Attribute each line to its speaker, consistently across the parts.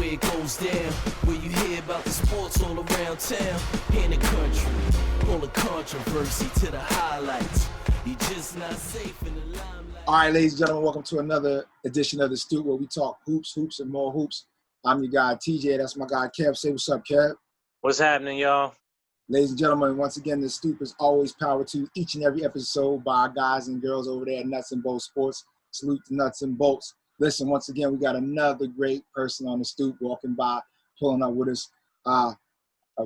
Speaker 1: where it goes down, where you hear about the sports all around town. In the country, full of controversy to the highlights. You just not safe in the limelight.
Speaker 2: All right, ladies and gentlemen, welcome to another edition of the Stoop, where we talk hoops, and more hoops. I'm your guy, TJ. That's my guy, Kev. Say what's up, Kev.
Speaker 3: What's happening, y'all?
Speaker 2: Ladies and gentlemen, once again, the Stoop is always powered to each and every episode by our guys and girls over there at Nuts and Bolts Sports. Salute to Nuts and Bolts. Listen, once again, we got another great person on the Stoop walking by, pulling up with us. A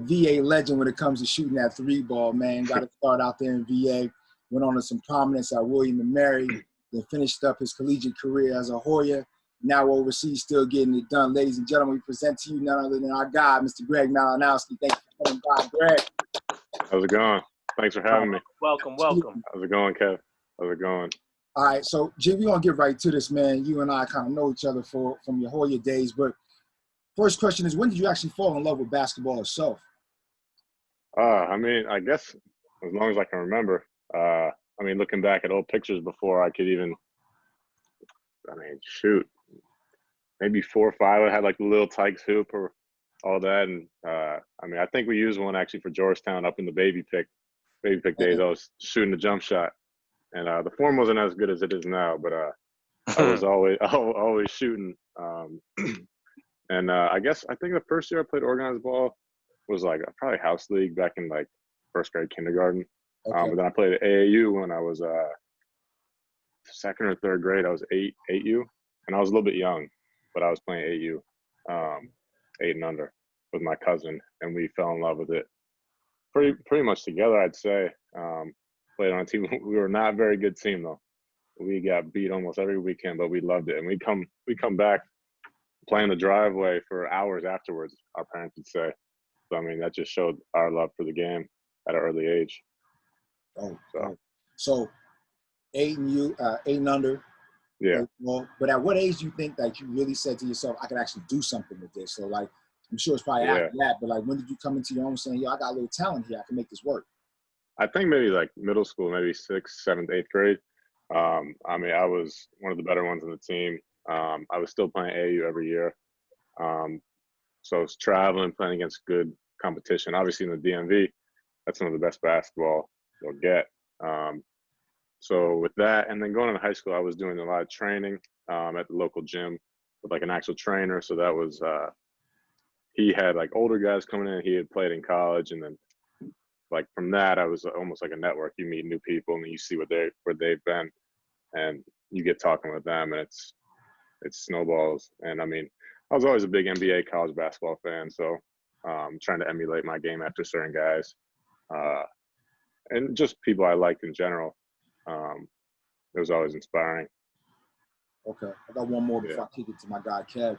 Speaker 2: VA legend when it comes to shooting that three ball, man. Got to start out there in VA. Went on to some prominence at William and Mary. Then finished up his collegiate career as a Hoya. Now overseas, still getting it done. Ladies and gentlemen, we present to you none other than our guy, Mr. Greg Malinowski. Thank you for coming by, Greg.
Speaker 4: How's it going? Thanks for having me.
Speaker 3: Welcome.
Speaker 4: How's it going, Kev? How's it going?
Speaker 2: All right, so, G, we're going to get right to this, man. You and I kind of know each other from your Hoya days, but first question is, when did you actually fall in love with basketball yourself?
Speaker 4: I guess as long as I can remember. Looking back at old pictures before I could even, shoot. Maybe 4 or 5, I had like the little Tykes hoop or all that. And, I think we used one actually for Georgetown up in the baby pick days. I was shooting the jump shot. And the form wasn't as good as it is now, but I was always shooting. I think the first year I played organized ball was like probably house league back in like first grade, kindergarten.
Speaker 2: Okay.
Speaker 4: But then I played at AAU when I was second or third grade. I was 8U, and I was a little bit young, but I was playing 8U, 8 and under, with my cousin, and we fell in love with it pretty much together, I'd say. Played on a team. We were not a very good team though. We got beat almost every weekend, but we loved it, and we come back playing the driveway for hours afterwards. Our parents would say. So that just showed our love for the game at an early age.
Speaker 2: So 8 and under.
Speaker 4: Yeah.
Speaker 2: But at what age do you think that you really said to yourself, I could actually do something with this? So like, I'm sure it's probably after that, but like, when did you come into your own saying, yo, I got a little talent here, I can make this work?
Speaker 4: I think maybe like middle school, maybe 6th, 7th, 8th grade. I was one of the better ones on the team. I was still playing AAU every year. So I was traveling, playing against good competition. Obviously in the DMV, that's some of the best basketball you'll get. So with that, and then going into high school, I was doing a lot of training at the local gym with like an actual trainer. So that was, he had like older guys coming in. He had played in college, and then like from that, I was almost like a network. You meet new people, and you see where they've been, and you get talking with them, and it's snowballs. And I was always a big NBA college basketball fan, so trying to emulate my game after certain guys, and just people I liked in general. It was always inspiring.
Speaker 2: Okay, I got one more before I kick it to my guy Kev.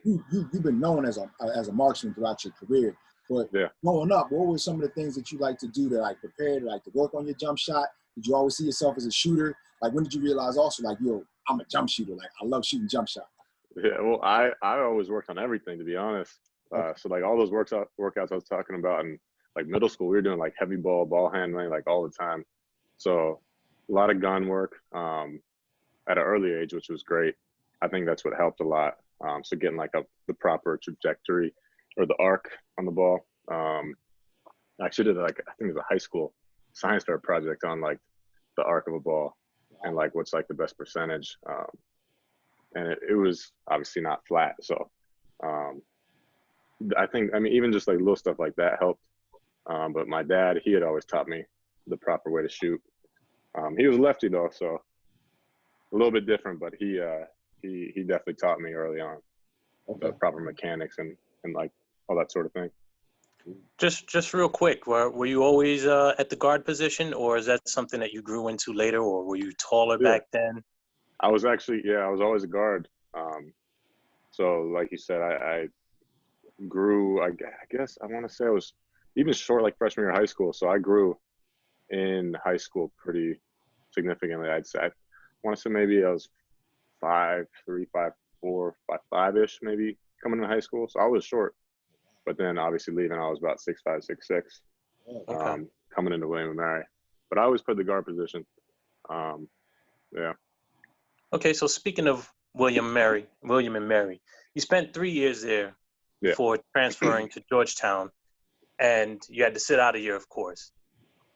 Speaker 2: You've been known as a marksman throughout your career, but growing up, what were some of the things that you like to do to like prepare, to like to work on your jump shot? Did you always see yourself as a shooter? Like, when did you realize also like, yo, I'm a jump shooter? Like, I love shooting jump shots.
Speaker 4: Yeah, well, I always worked on everything, to be honest. So like all those workouts I was talking about in like middle school, we were doing like heavy ball handling like all the time. So a lot of gun work at an early age, which was great. I think that's what helped a lot. So getting like the proper trajectory or the arc on the ball. I actually did like, I think it was a high school science fair project on like the arc of a ball and like what's like the best percentage. And it was obviously not flat. So I think, even just like little stuff like that helped. But my dad, he had always taught me the proper way to shoot. He was lefty though, so a little bit different, but he definitely taught me early on the proper mechanics and like all that sort of thing.
Speaker 3: Just real quick, were you always at the guard position, or is that something that you grew into later, or were you taller back then?
Speaker 4: I was actually, I was always a guard. So like you said, I grew, I guess I want to say I was even short like freshman year of high school. So I grew in high school pretty significantly. I'd say, I want to say maybe I was 5'3", 5'4", 5'5" maybe coming into high school. So I was short, but then obviously leaving, I was about 6'5", 6'6", coming into William and Mary. But I always played the guard position.
Speaker 3: Okay, so speaking of William and Mary, you spent 3 years there. before transferring to Georgetown, and you had to sit out a year, of course.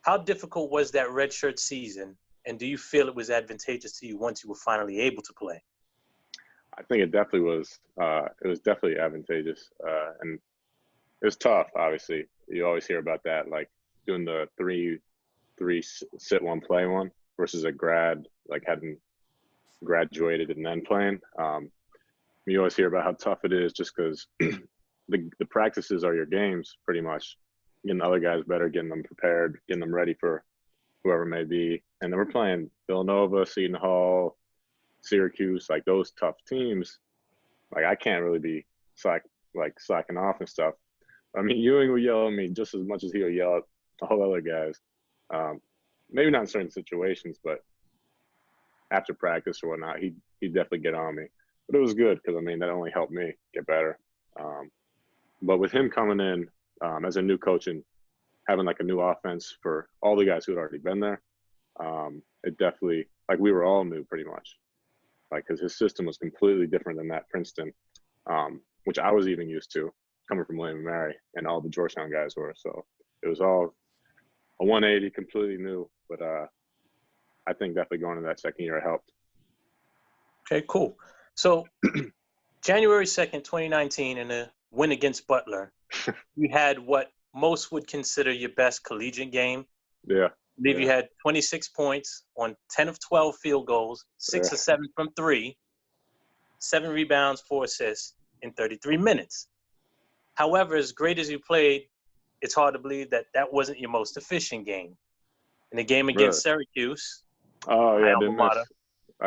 Speaker 3: How difficult was that redshirt season, and do you feel it was advantageous to you once you were finally able to play?
Speaker 4: I think it definitely was. It was definitely advantageous, and it was tough. Obviously, you always hear about that, like doing the three sit one play one versus a grad, like hadn't graduated and then playing. You always hear about how tough it is, just because the practices are your games, pretty much. Getting the other guys better, getting them prepared, getting them ready for whoever it may be. And then we're playing Villanova, Seton Hall, Syracuse, like those tough teams. Like I can't really be slacking off and stuff. I mean, Ewing would yell at me just as much as he would yell at all other guys. Maybe not in certain situations, but after practice or whatnot, he'd definitely get on me. But it was good because, I mean, that only helped me get better. But with him coming in as a new coach and having like a new offense for all the guys who had already been there, it definitely, like we were all new pretty much. Like, because his system was completely different than that Princeton, which I was even used to coming from William & Mary, and all the Georgetown guys were. So it was all a 180, completely new. But I think definitely going into that second year helped.
Speaker 3: Okay, cool. So January 2nd, 2019, in a win against Butler, you had what most would consider your best collegiate game.
Speaker 4: Yeah.
Speaker 3: I believe you had 26 points on 10 of 12 field goals, 6 of 7 from 3, 7 rebounds, 4 assists in 33 minutes. However, as great as you played, it's hard to believe that that wasn't your most efficient game. In the game against Syracuse,
Speaker 4: oh yeah,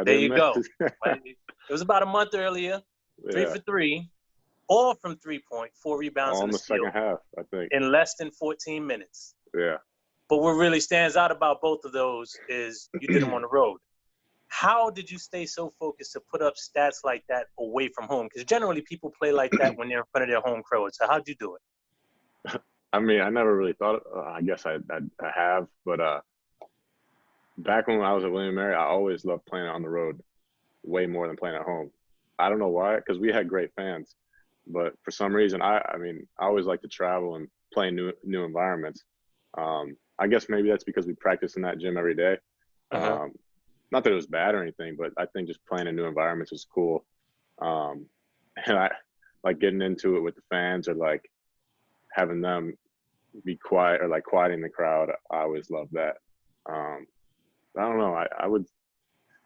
Speaker 3: there you go. It was about a month earlier, 3 for 3, all from 3-point, 4 rebounds
Speaker 4: all
Speaker 3: in
Speaker 4: the second half, I think,
Speaker 3: in less than 14 minutes.
Speaker 4: Yeah.
Speaker 3: But what really stands out about both of those is you did them on the road. How did you stay so focused to put up stats like that away from home? Because generally people play like that when they're in front of their home crowd. So how'd you do it?
Speaker 4: I mean, I never really thought. I guess I have, but back when I was at William & Mary, I always loved playing on the road, way more than playing at home. I don't know why, because we had great fans, but for some reason, I mean, I always like to travel and play in new environments. I guess maybe that's because we practice in that gym every day. Not that it was bad or anything, but I think just playing in new environments was cool. And I like getting into it with the fans, or like having them be quiet, or like quieting the crowd. I always loved that. I don't know.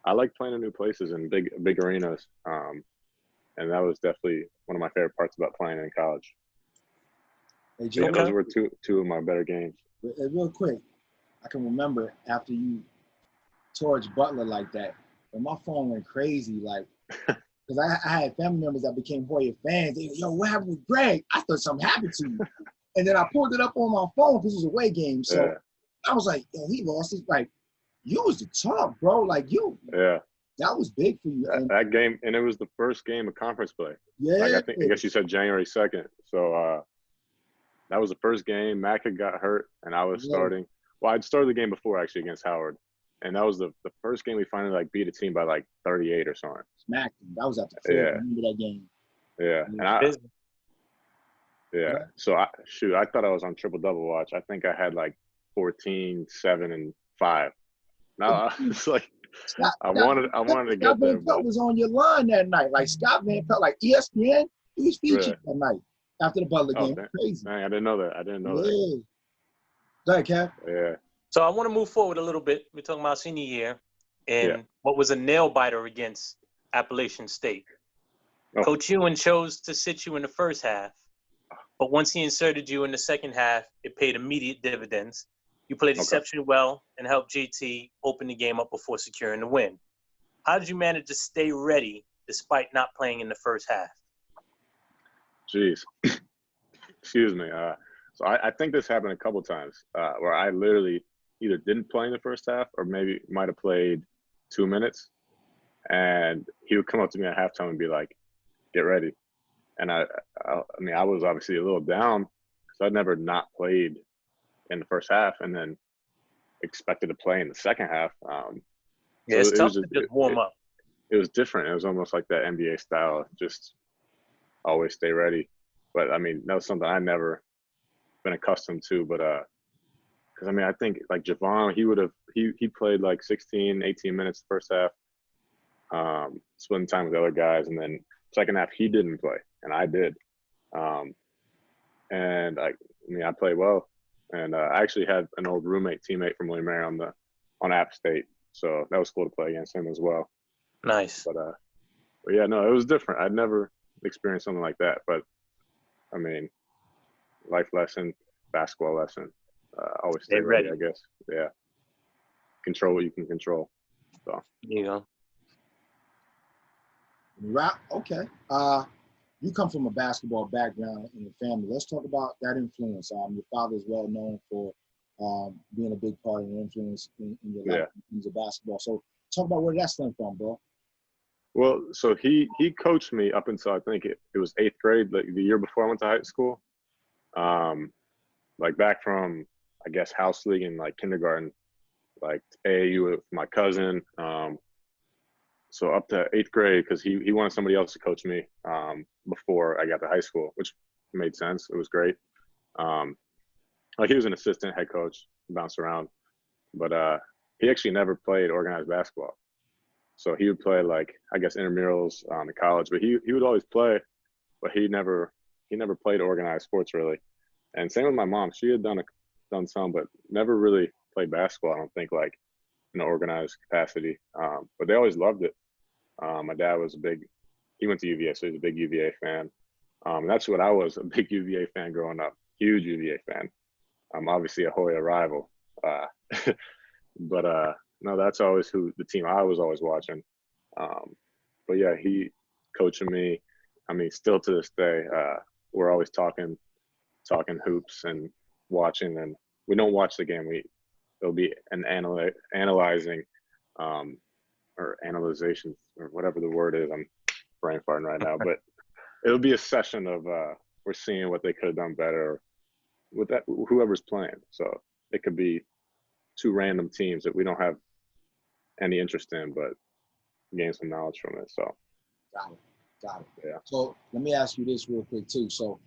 Speaker 4: I like playing in new places and big arenas. And that was definitely one of my favorite parts about playing in college.
Speaker 2: Hey, Joe,
Speaker 4: yeah, those were two of my better games.
Speaker 2: Real quick, I can remember after you torched Butler like that, and my phone went crazy, like, because I had family members that became Hoya fans. They, yo, what happened with Greg? I thought something happened to you. And then I pulled it up on my phone because it was a away game. So I was like, yo, he lost his, like, you was the top, bro. Like, you.
Speaker 4: Yeah.
Speaker 2: That was big for you.
Speaker 4: That game, and it was the first game of conference play.
Speaker 2: Yeah.
Speaker 4: Like, I guess you said January 2nd. So that was the first game. Mac had got hurt, and I was starting. Well, I'd started the game before, actually, against Howard. And that was the first game we finally, like, beat a team by, like, 38 or something.
Speaker 2: Smacked him. That was at the field. I remember that game.
Speaker 4: Yeah. And So, I thought I was on triple-double watch. I think I had, like, 14, 7, and 5. No, it's like I wanted to get there.
Speaker 2: Scott Van Pelt was on your line that night. Like, Scott Van Pelt, like ESPN, he was featured that night after the Butler game. Crazy.
Speaker 4: Dang, I didn't know that.
Speaker 2: That. Go ahead, Kev.
Speaker 4: Yeah.
Speaker 3: So I want to move forward a little bit. We're talking about senior year and what was a nail-biter against Appalachian State. Coach Ewing chose to sit you in the first half, but once he inserted you in the second half, it paid immediate dividends. You played exceptionally well and helped GT open the game up before securing the win. How did you manage to stay ready despite not playing in the first half?
Speaker 4: Jeez. Excuse me. So I think this happened a couple times where I literally either didn't play in the first half or maybe might have played 2 minutes. And he would come up to me at halftime and be like, get ready. And I mean, I was obviously a little down because I'd never not played in the first half and then expected to play in the second half.
Speaker 3: It's tough to just warm up.
Speaker 4: It was different. It was almost like that NBA style, just always stay ready. But I mean, that was something I never been accustomed to. But because I mean, I think like Javon, he played like 16, 18 minutes the first half, splitting time with other guys, and then second half he didn't play, and I did. And I mean, I played well, and I actually had an old teammate from William Mary on App State, so that was cool to play against him as well.
Speaker 3: Nice.
Speaker 4: But yeah, no, it was different. I'd never experienced something like that. But I mean, life lesson, basketball lesson. Always stay ready, I guess. Yeah. Control what you can control. So.
Speaker 3: There you go.
Speaker 2: Okay. You come from a basketball background in your family. Let's talk about that influence. Your father is well known for being a big part of the influence in your life in terms of basketball. So talk about where that stemmed from, bro.
Speaker 4: Well, so he coached me up until I think it was 8th grade, like the year before I went to high school. Like back from, I guess, house league in like kindergarten, like AAU with my cousin. So up to 8th grade, because he wanted somebody else to coach me before I got to high school, which made sense. It was great. Like he was an assistant head coach, bounced around, but he actually never played organized basketball. So he would play like, I guess, intramurals in college, but he would always play, but he never played organized sports really. And same with my mom. She had done some, but never really played basketball. I don't think like in an organized capacity. But they always loved it. My dad was he went to UVA, so he's a big UVA fan. That's what I was, a big UVA fan growing up, huge UVA fan. I'm obviously a Hoya rival. But no, that's always the team I was always watching. But yeah, he coaching me. I mean, still to this day, we're always talking hoops and watching, and we don't watch the game. There'll be an analyzing or analyzation or whatever the word is. I'm brain farting right now, but it'll be a session of we're seeing what they could have done better with that whoever's playing. So it could be two random teams that we don't have any interest in, but gain some knowledge from it. So
Speaker 2: Got it.
Speaker 4: Yeah.
Speaker 2: So let me ask you this real quick too. So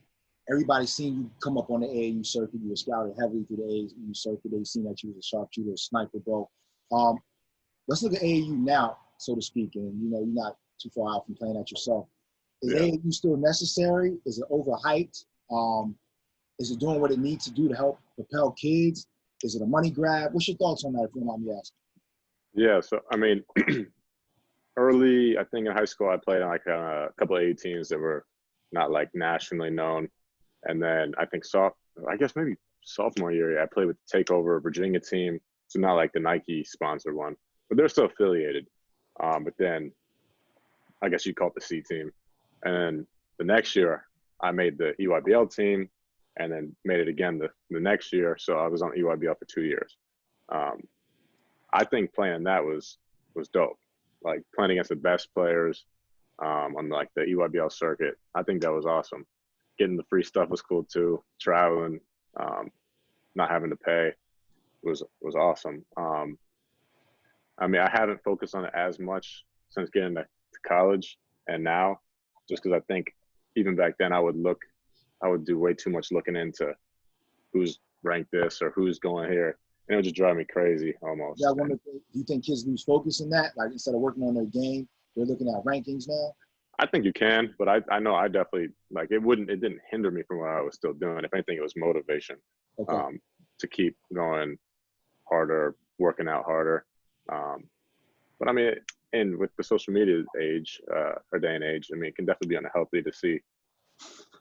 Speaker 2: everybody's seen you come up on the AAU circuit. You were scouted heavily through the AAU circuit. They've seen that you was a sharpshooter, a sniper, bro. Let's look at AAU now, so to speak, and you're not too far out from playing that yourself. Is AAU still necessary? Is it overhyped? Is it doing what it needs to do to help propel kids? Is it a money grab? What's your thoughts on that, if you don't mind me asking?
Speaker 4: Yeah, so I mean, early, I think in high school, I played on like a couple of A teams that were not like nationally known. And then I think maybe sophomore year, I played with the Takeover Virginia team. So not like the Nike sponsored one, but they're still affiliated. But then I guess you'd call it the C team. And then the next year, I made the EYBL team and then made it again the next year. So I was on EYBL for 2 years. I think playing that was dope. Like playing against the best players on like the EYBL circuit. I think that was awesome. Getting the free stuff was cool too. Traveling, not having to pay was awesome. I mean, I haven't focused on it as much since getting to college and now, just because I think even back then I would do way too much looking into who's ranked this or who's going here. And it would just drive me crazy almost.
Speaker 2: Yeah, do you think kids lose focus in that? Like instead of working on their game, they're looking at rankings now? I
Speaker 4: think you can, but I know I definitely it didn't hinder me from what I was still doing. If anything, it was motivation to keep going harder, working out harder. But I mean, and with the social media age or day and age, I mean, it can definitely be unhealthy to see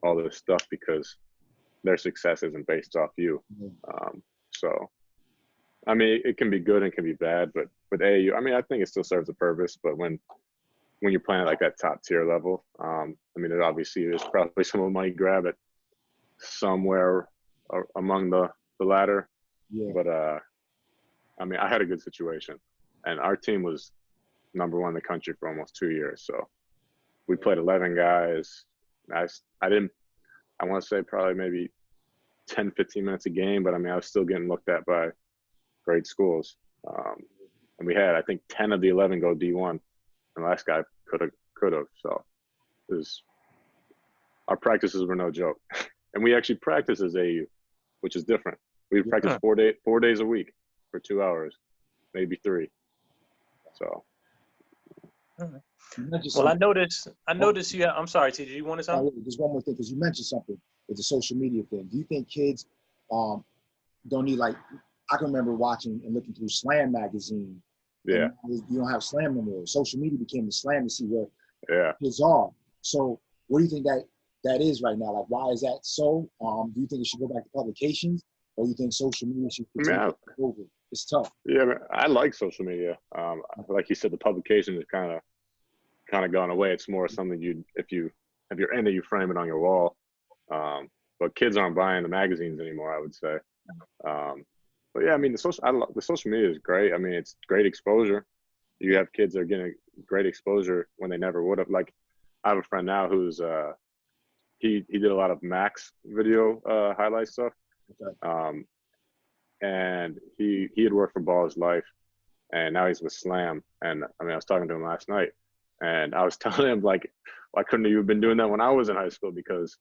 Speaker 4: all this stuff because their success isn't based off you. So, I mean, it can be good and can be bad, but with AAU, I mean, I think it still serves a purpose. But when you're playing at like that top tier level, I mean, it obviously is probably some money grab it somewhere among the ladder. Yeah. But I mean, I had a good situation, and our team was number 1 in the country for almost 2 years. So we played 11 guys. I want to say probably maybe 10, 15 minutes a game, but I mean, I was still getting looked at by great schools. And we had, I think, 10 of the 11 go D1. And the last guy could have. So it was our practices were no joke. And we actually practice as AU, which is different. We practice 4 days a week for 2 hours, maybe 3. So.
Speaker 3: Well, I noticed you. I'm sorry, TJ. You wanted something?
Speaker 2: Just one more thing, because you mentioned something with the social media thing. Do you think kids don't need, like, I can remember watching and looking through Slam magazine.
Speaker 4: Yeah.
Speaker 2: You don't have Slam no more. Social media became the Slam to see where
Speaker 4: Yeah.
Speaker 2: kids are. So what do you think that is right now? Like, why is that so? Do you think it should go back to publications, or you think social media should continue to take over? It's tough.
Speaker 4: Yeah, I like social media. Like you said, the publication is kind of gone away. It's more something if you're into, you frame it on your wall. But kids aren't buying the magazines anymore, I would say. But yeah, I mean, the social media is great. I mean, it's great exposure. You have kids that are getting great exposure when they never would have. Like, I have a friend now who's he did a lot of Max video highlight stuff.
Speaker 2: Okay.
Speaker 4: And he had worked for Ball his life, and now he's with Slam. And I mean, I was talking to him last night, and I was telling him, like, why couldn't you have been doing that when I was in high school? Because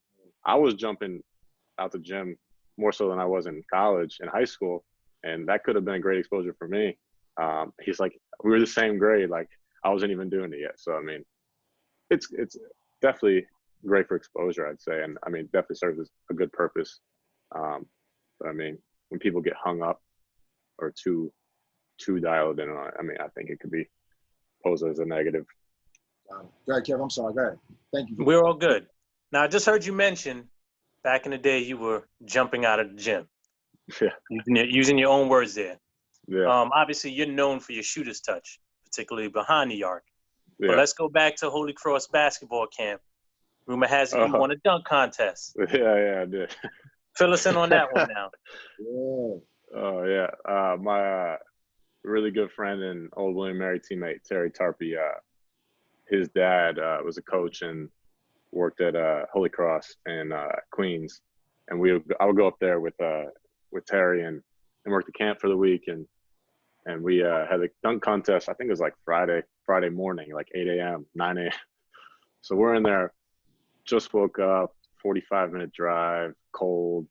Speaker 4: I was jumping out the gym more so than I was in college and high school, and that could have been a great exposure for me. He's like, we were the same grade, like I wasn't even doing it yet. So I mean, it's definitely great for exposure, I'd say, and I mean, definitely serves as a good purpose. But I mean, when people get hung up or too dialed in on it, I mean, I think it could be posed as a negative.
Speaker 2: Go ahead, Kev. I'm sorry. Go ahead. Thank you.
Speaker 3: We're all good. Now, I just heard you mention back in the day you were jumping out of the gym.
Speaker 4: Yeah.
Speaker 3: Using your own words there.
Speaker 4: Yeah.
Speaker 3: Obviously, you're known for your shooter's touch, particularly behind the arc.
Speaker 4: Yeah.
Speaker 3: But let's go back to Holy Cross basketball camp. Rumor has it you won a dunk contest.
Speaker 4: Yeah, I did.
Speaker 3: Fill us in on that one now.
Speaker 2: Yeah.
Speaker 4: Oh, yeah. My really good friend and old William Mary teammate, Terry Tarpey, his dad was a coach and worked at Holy Cross in Queens. And I would go up there with Terry and work the camp for the week. And we had a dunk contest. I think it was like Friday morning, like 8 a.m., 9 a.m. So we're in there, just woke up, 45-minute drive, cold,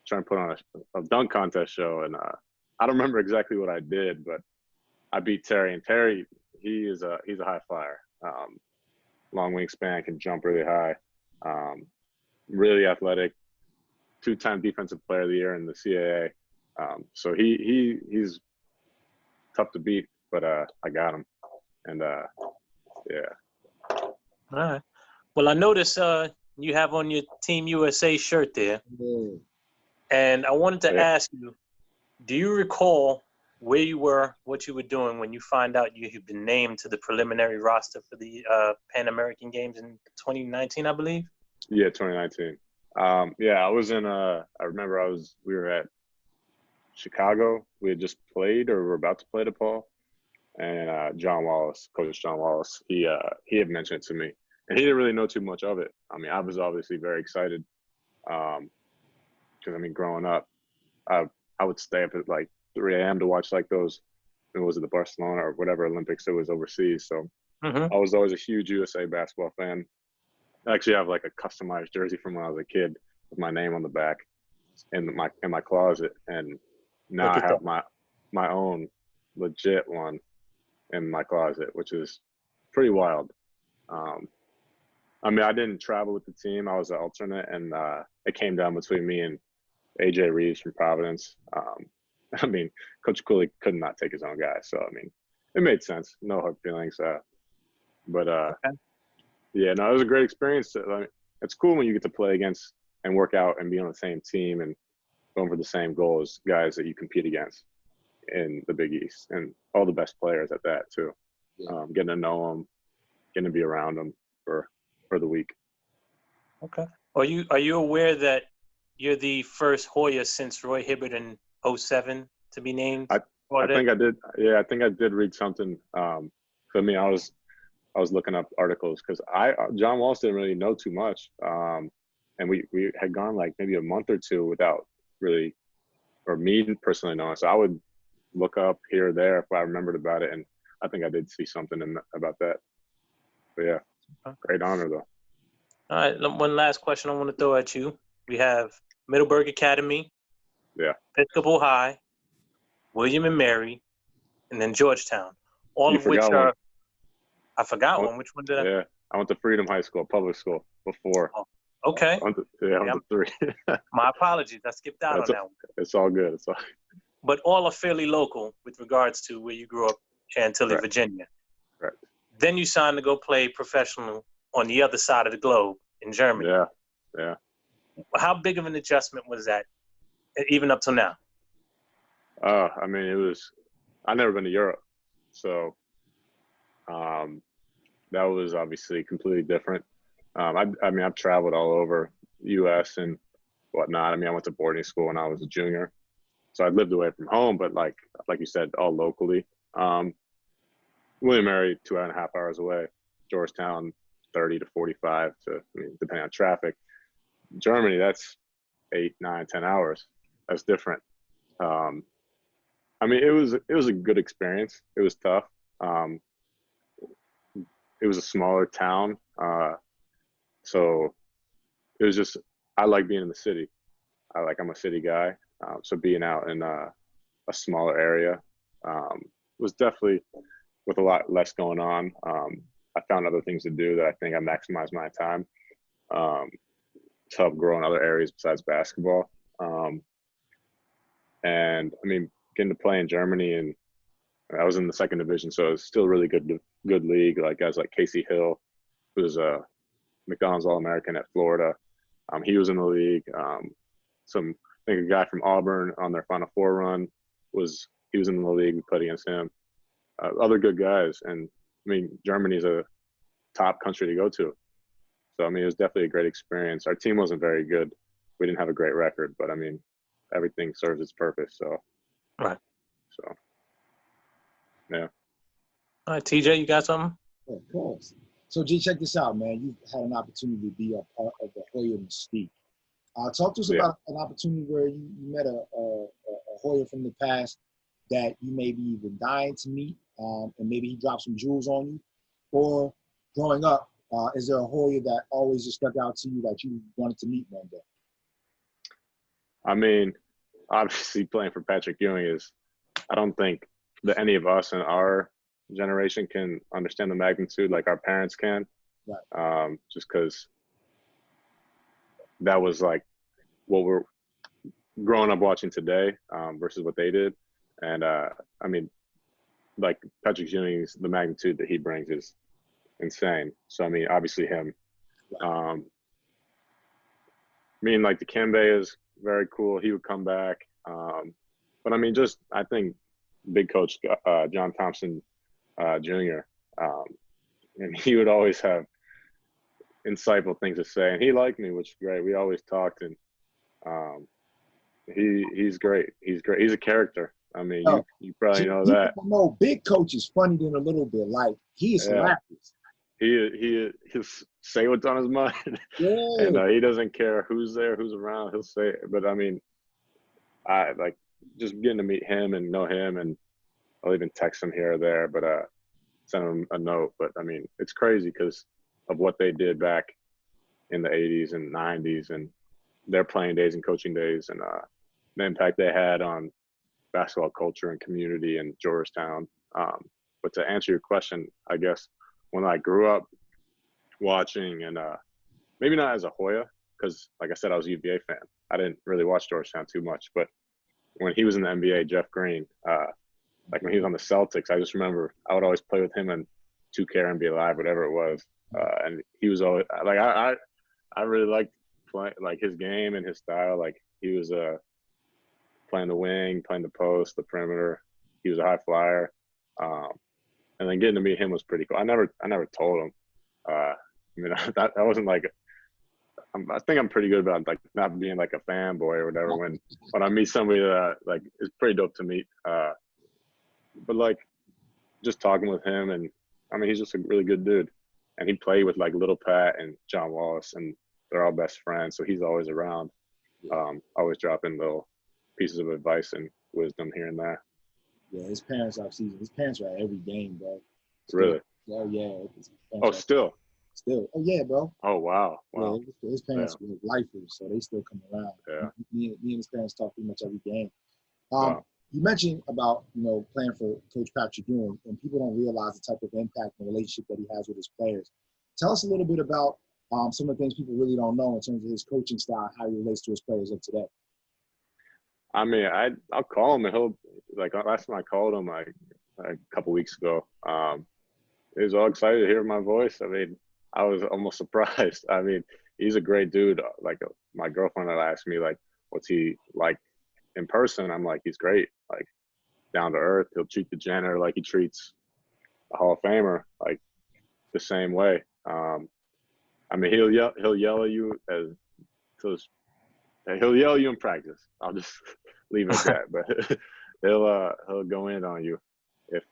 Speaker 4: trying to put on a dunk contest show. And I don't remember exactly what I did, but I beat Terry. And Terry, he's a high flyer. Long wingspan, can jump really high. Really athletic, 2-time defensive player of the year in the CAA. So he's tough to beat, but I got him. And yeah.
Speaker 3: All right. Well, I noticed you have on your Team USA shirt there.
Speaker 2: Yeah.
Speaker 3: And I wanted to ask you, do you recall where you were, what you were doing when you find out you had been named to the preliminary roster for the Pan American Games in 2019, I believe?
Speaker 4: Yeah, 2019. Yeah, I was in I remember we were at Chicago. We had just played or were about to play DePaul. And Coach John Wallace, he had mentioned it to me. And he didn't really know too much of it. I mean, I was obviously very excited. Because, I mean, growing up, I would stay up at like 3 a.m. to watch like those, was it the Barcelona or whatever Olympics it was overseas. So I was always a huge USA basketball fan. I actually have like a customized jersey from when I was a kid with my name on the back in my closet. And now I have my own legit one in my closet, which is pretty wild. I mean, I didn't travel with the team. I was an alternate, and it came down between me and AJ Reeves from Providence. I mean, Coach Cooley could not take his own guy. So, I mean, it made sense. No hard feelings. But yeah, no, it was a great experience. I mean, it's cool when you get to play against and work out and be on the same team and going for the same goals, guys that you compete against in the Big East, and all the best players at that too. Getting to know them, getting to be around them for the week.
Speaker 3: Okay. Are you aware that you're the first Hoya since Roy Hibbert in 2007 to be named?
Speaker 4: I think I did. Yeah, I think I did read something. For me, I was looking up articles because John Walsh didn't really know too much, and we had gone like maybe a month or two without really, or me personally knowing. So I would look up here or there if I remembered about it, and I think I did see something about that. But yeah, great honor though.
Speaker 3: All right, one last question I want to throw at you. We have Middleburg Academy, Episcopal High, William and Mary, and then Georgetown. All
Speaker 4: You
Speaker 3: of which
Speaker 4: forgot
Speaker 3: are
Speaker 4: one.
Speaker 3: I forgot one. Which one did I?
Speaker 4: Yeah, I went to Freedom High School, public school, before.
Speaker 3: Oh, okay.
Speaker 4: I went to 3.
Speaker 3: My apologies. I skipped out on that one.
Speaker 4: It's all good. It's all.
Speaker 3: But all are fairly local with regards to where you grew up, Chantilly,
Speaker 4: Right.
Speaker 3: Virginia.
Speaker 4: Right.
Speaker 3: Then you signed to go play professional on the other side of the globe in Germany.
Speaker 4: Yeah.
Speaker 3: How big of an adjustment was that, even up till now?
Speaker 4: I mean, I've never been to Europe, so that was obviously completely different. I mean, I've traveled all over U.S. and whatnot. I mean, I went to boarding school when I was a junior, so I lived away from home, but like you said, all locally. William Mary, 2.5 hours away. Georgetown, 30 to 45, depending on traffic. Germany, that's 8, 9, 10 hours. That's different. I mean, it was a good experience. It was tough. It was a smaller town, so it was just, I like being in the city. I'm a city guy, so being out in a smaller area was definitely with a lot less going on. I found other things to do that I think I maximized my time to help grow in other areas besides basketball. And I mean, getting to play in Germany, and I was in the second division, so it's still really good league. Like guys like Casey Hill, who's a McDonald's All-American at Florida. He was in the league. I think a guy from Auburn on their Final Four run he was in the league. We played against him. Other good guys, and I mean, Germany's a top country to go to. So I mean, it was definitely a great experience. Our team wasn't very good. We didn't have a great record, but I mean, everything serves its purpose. So,
Speaker 3: Right.
Speaker 4: So, yeah.
Speaker 3: All right, TJ, you got something?
Speaker 2: Of course. So, G, check this out, man. You had an opportunity to be a part of the Hoya mystique. Talk to us about an opportunity where you met a Hoya from the past that you maybe even dying to meet, and maybe he dropped some jewels on you. Or growing up, is there a Hoya that always just stuck out to you that you wanted to meet one day?
Speaker 4: I mean, obviously playing for Patrick Ewing I don't think that any of us in our generation can understand the magnitude like our parents can. Right. Just because that was like what we're growing up watching today versus what they did. And I mean, like Patrick Ewing's, the magnitude that he brings is insane. So, I mean, obviously him. I mean, like Dikembe is very cool. He would come back. But I mean, just I think big coach John Thompson Jr. And he would always have insightful things to say, and he liked me, which is great. We always talked, and he's great. He's great. He's a character. I mean, you probably know that.
Speaker 2: No, big coach is funny than a little bit. Like he is hilarious.
Speaker 4: He'll say what's on his mind, and he doesn't care who's there, who's around. He'll say it. But I mean, I like just getting to meet him and know him, and I'll even text him here or there, but send him a note. But I mean, it's crazy because of what they did back in the 80s and 90s, and their playing days and coaching days, and the impact they had on basketball culture and community in Georgetown. But to answer your question, I guess when I grew up watching, and maybe not as a Hoya, because like I said, I was a UVA fan. I didn't really watch Georgetown too much, but when he was in the NBA, Jeff Green, like when he was on the Celtics, I just remember I would always play with him and 2K NBA Live, whatever it was. And he was always like, I really liked playing like his game and his style. Like he was playing the wing, playing the post, the perimeter. He was a high flyer. And then getting to meet him was pretty cool. I never told him. I mean, I wasn't like, I think I'm pretty good about like not being like a fanboy or whatever. When I meet somebody that like is pretty dope to meet. But like just talking with him, and I mean, he's just a really good dude. And he played with like Little Pat and John Wallace, and they're all best friends. So he's always around, always dropping little pieces of advice and wisdom here and there.
Speaker 2: Yeah, his parents are at every game, bro.
Speaker 4: Really?
Speaker 2: Oh, yeah.
Speaker 4: Oh, still?
Speaker 2: Still. Oh yeah, bro.
Speaker 4: Oh wow.
Speaker 2: Yeah,
Speaker 4: Wow.
Speaker 2: his parents were lifers, so they still come around.
Speaker 4: Yeah.
Speaker 2: Me and his parents talk pretty much every game.
Speaker 4: Wow.
Speaker 2: You mentioned about playing for Coach Patrick Ewing, and people don't realize the type of impact and relationship that he has with his players. Tell us a little bit about some of the things people really don't know in terms of his coaching style, how he relates to his players of today.
Speaker 4: I mean, I'll call him and he'll last time I called him like a couple weeks ago. He was all excited to hear my voice. I mean, I was almost surprised. I mean, he's a great dude. Like my girlfriend had asked me like, what's he like in person? I'm like, he's great. Like down to earth. He'll treat the janitor like he treats a Hall of Famer, like the same way. I mean, he'll yell at you he'll yell at you in practice. I'll just leave it at that. But he'll go in on you if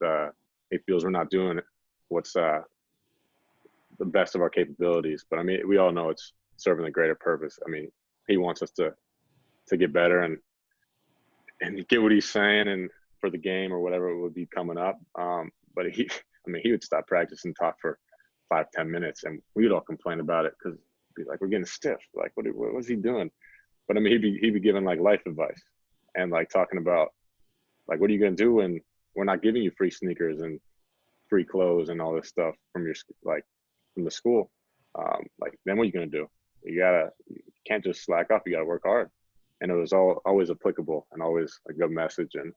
Speaker 4: he feels we're not doing what's the best of our capabilities. But I mean, we all know it's serving a greater purpose. I mean, he wants us to get better and get what he's saying and for the game or whatever would be coming up. But he would stop practice and talk for 5-10 minutes, and we would all complain about it because be like, we're getting stiff. Like, what was he doing? But I mean, he'd be giving like life advice and like talking about like, what are you gonna do when we're not giving you free sneakers and free clothes and all this stuff from from the school? Like, then what are you gonna do? You can't just slack off. You gotta work hard. And it was always applicable and always a good message. And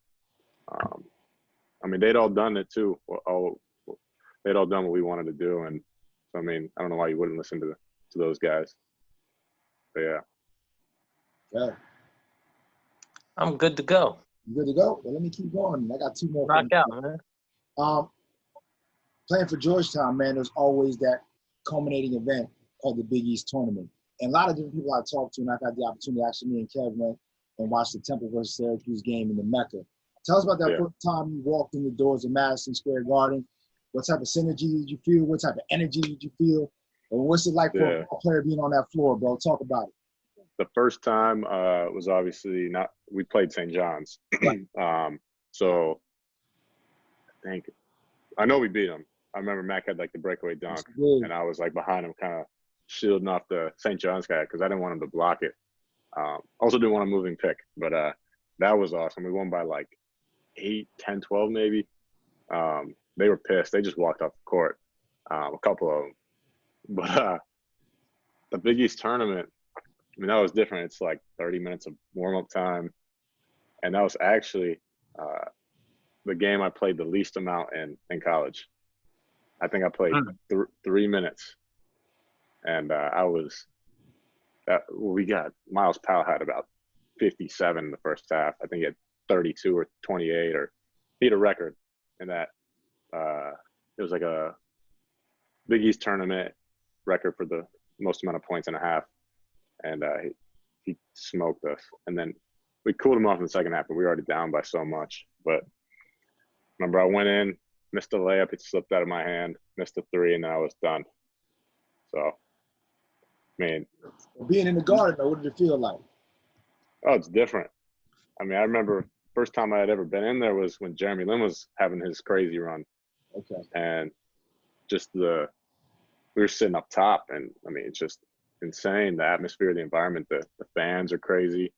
Speaker 4: I mean, they'd all done it too. They'd all done what we wanted to do. And so, I mean, I don't know why you wouldn't listen to those guys. But yeah.
Speaker 2: Yeah.
Speaker 3: I'm good to go.
Speaker 2: You good to go? Well, let me keep going. I got two more.
Speaker 3: Rock out, man.
Speaker 2: Playing for Georgetown, man, there's always that culminating event called the Big East Tournament. And a lot of different people I talked to, and I've had the opportunity, actually, me and Kev went and watched the Temple versus Syracuse game in the Mecca. Tell us about that first time you walked in the doors of Madison Square Garden. What type of synergy did you feel? What type of energy did you feel? And what's it like for a player being on that floor, bro? Talk about it.
Speaker 4: The first time was obviously we played St. John's. So I know we beat them. I remember Mac had like the breakaway dunk, and I was like behind him kind of shielding off the St. John's guy because I didn't want him to block it. Also didn't want a moving pick, but that was awesome. We won by like 8, 10, 12 maybe. They were pissed. They just walked off the court, a couple of them. But the Big East tournament, I mean, that was different. It's like 30 minutes of warm-up time. And that was actually the game I played the least amount in college. I think I played 3 minutes. And we got Miles Powell had about 57 in the first half. I think he had 32 or 28, or he had a record in that. It was like a Big East tournament record for the most amount of points in a half. And he smoked us. And then we cooled him off in the second half, but we were already down by so much. But remember, I went in, missed a layup, it slipped out of my hand, missed a three, and then I was done. So, man.
Speaker 2: Being in the Garden, though, what did it feel like?
Speaker 4: Oh, it's different. I mean, I remember first time I had ever been in there was when Jeremy Lin was having his crazy run.
Speaker 2: Okay.
Speaker 4: And just we were sitting up top, and I mean, it's just insane. The atmosphere, the environment, the fans are crazy.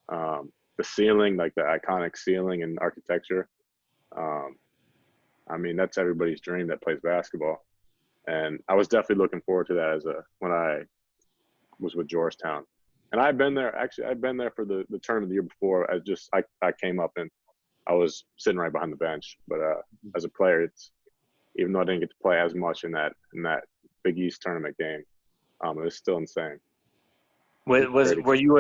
Speaker 4: The ceiling, like the iconic ceiling and architecture. I mean, that's everybody's dream that plays basketball. And I was definitely looking forward to that when I was with Georgetown. And I've been there for the tournament the year before. I came up and I was sitting right behind the bench. But as a player, even though I didn't get to play as much in that Big East tournament game, it was still insane.
Speaker 3: Were you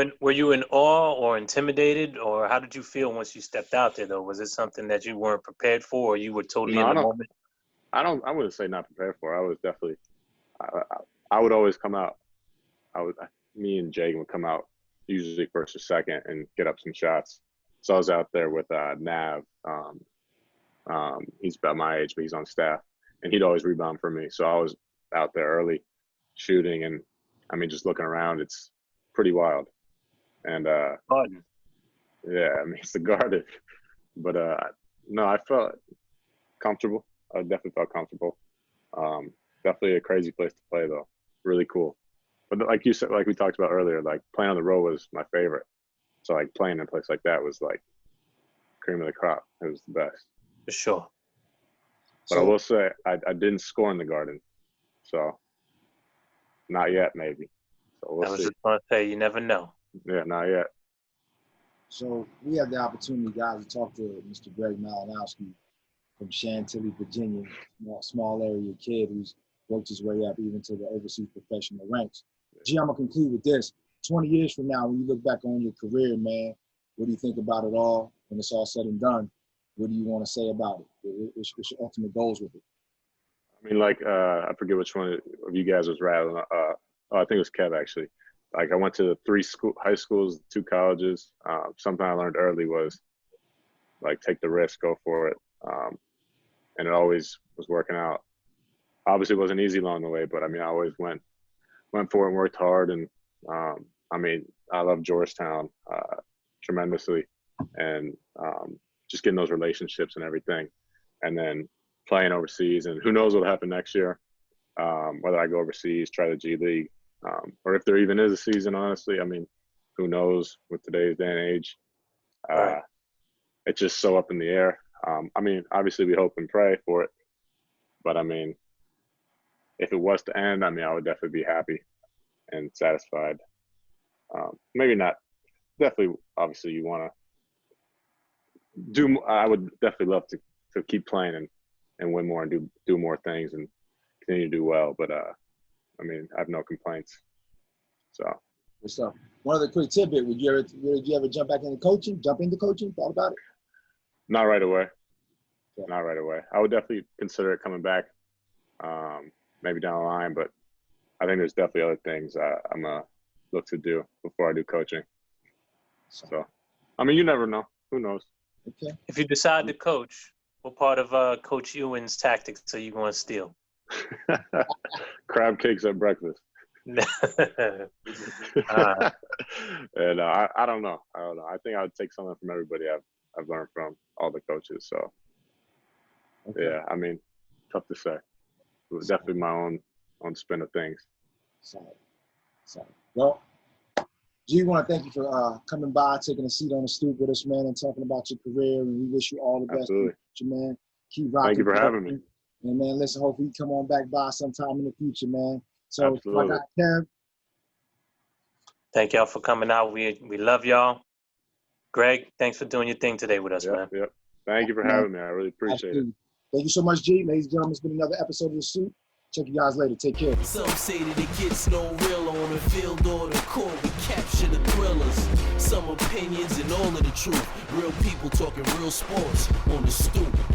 Speaker 3: in awe or intimidated, or how did you feel once you stepped out there? Though, was it something that you weren't prepared for, or you were totally in the moment?
Speaker 4: I wouldn't say not prepared for. I was definitely. I would always come out. Me and Jay would come out usually first or second and get up some shots. So I was out there with Nav. He's about my age, but he's on staff, and he'd always rebound for me. So I was out there early, shooting, and I mean, just looking around, it's pretty wild. And yeah, I mean, it's the Garden, but no, I felt comfortable. I definitely felt comfortable. Definitely a crazy place to play, though. Really cool. But like you said, like we talked about earlier, like playing on the road was my favorite. So like playing in a place like that was like cream of the crop. It was the best.
Speaker 3: For sure.
Speaker 4: But I will say I didn't score in the Garden, so not yet, maybe. So we'll
Speaker 3: I was
Speaker 4: see.
Speaker 3: just going to say, you never know.
Speaker 4: Yeah, not yet.
Speaker 2: So we had the opportunity, guys, to talk to Mr. Greg Malinowski from Chantilly, Virginia, small area kid who's worked his way up even to the overseas professional ranks. Gee, I'm gonna conclude with this. 20 years from now, when you look back on your career, man, what do you think about it all when it's all said and done? What do you want to say about it? What's your ultimate goals with it?
Speaker 4: I mean, like I forget which one of you guys was rattling. I think it was Kev actually. Like I went to 3 high schools, 2 colleges. Something I learned early was like take the risk, go for it, and it always was working out. Obviously, it wasn't easy along the way, but I mean, I always went for it and worked hard. And I mean, I love Georgetown tremendously, and just getting those relationships and everything, and then playing overseas. And who knows what'll happen next year? Whether I go overseas, try the G League, or if there even is a season. Honestly, I mean, who knows with today's day and age?
Speaker 3: Right.
Speaker 4: It's just so up in the air. I mean, obviously we hope and pray for it, but I mean, if it was to end, I mean, I would definitely be happy and satisfied. Maybe not. Definitely, obviously, you want to do. I would definitely love to keep playing and win more and do more things and continue to do well. But I mean, I have no complaints. So.
Speaker 2: What's up? One other quick tidbit: Would you ever jump back into coaching? Jump into coaching? Thought about it?
Speaker 4: Not right away.
Speaker 2: Yeah.
Speaker 4: Not right away. I would definitely consider it coming back, maybe down the line. But I think there's definitely other things I'm gonna look to do before I do coaching. So, I mean, you never know. Who knows?
Speaker 2: Okay.
Speaker 3: If you decide to coach, what part of Coach Ewan's tactics are you going to steal?
Speaker 4: Crab cakes at breakfast. And I don't know. I think I would take something from everybody I've learned from all the coaches. So,
Speaker 2: Okay.
Speaker 4: yeah, I mean, tough to say. It was definitely my own spin of things.
Speaker 2: Sorry. Well, G, we want to thank you for coming by, taking a seat on the stoop with us, man, and talking about your career. And we wish you all the best,
Speaker 4: Absolutely.
Speaker 2: man. Keep rocking.
Speaker 4: Thank you for having me.
Speaker 2: And man, listen, hopefully you come on back by sometime in the future, man. So,
Speaker 4: Absolutely.
Speaker 2: my guy Kev.
Speaker 3: Thank y'all for coming out. We love y'all. Greg, thanks for doing your thing today with us, man.
Speaker 4: Yep. Thank you for having me. I really appreciate it.
Speaker 2: Thank you so much, G. Ladies and gentlemen, it's been another episode of The Stoop. Check you guys later. Take care.
Speaker 1: Some say that it gets no real on the field or the court. We capture the thrillers. Some opinions and all of the truth. Real people talking real sports on The Stoop.